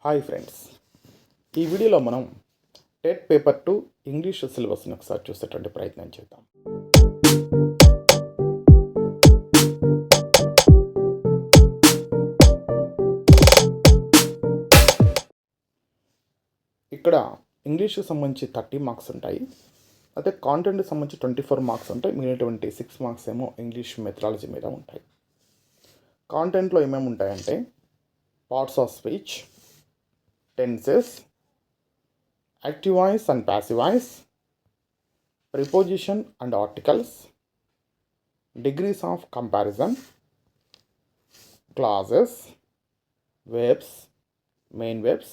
Hi friends, ఈ వీడియోలో మనం టెట్ పేపర్ 2 ఇంగ్లీష్ సిలబస్ని ఒకసారి చూసేటువంటి ప్రయత్నం చేద్దాం. ఇక్కడ ఇంగ్లీష్కి సంబంధించి 30 మార్క్స్ ఉంటాయి. అయితే కాంటెంట్కి సంబంధించి 24 మార్క్స్ ఉంటాయి. మిగిలినటువంటి 6 మార్క్స్ ఏమో ఇంగ్లీష్ మెథడాలజీ మీద ఉంటాయి. కాంటెంట్లో ఏమేమి ఉంటాయంటే parts of speech, tenses, active voice and passive voice, preposition and articles, degrees of comparison, clauses, verbs, main verbs,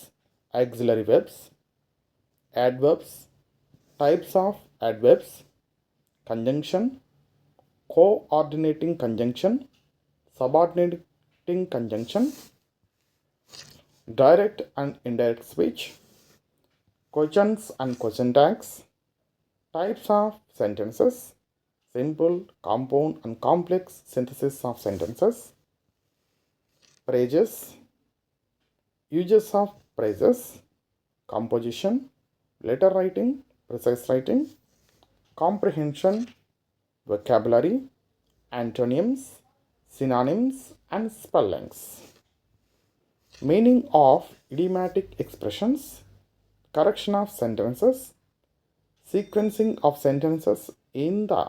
auxiliary verbs, adverbs, types of adverbs, conjunction, coordinating conjunction, subordinating conjunction, direct and indirect speech, questions and question tags, types of sentences, simple, compound and complex synthesis of sentences, phrases, uses of phrases, composition, letter writing, precise writing, comprehension, vocabulary, antonyms, synonyms and spellings, meaning of idiomatic expressions, correction of sentences, sequencing of sentences in the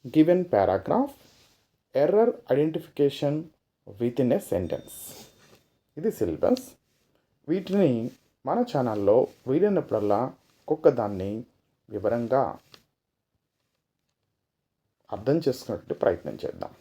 given paragraph, error identification within a sentence. ఇది syllabus. వీటిని మన ఛానల్లో వీలైనప్పుడల్లా ఒక్కొక్కదాన్ని వివరంగా అర్థం చేసుకునేటువంటి ప్రయత్నం చేద్దాం.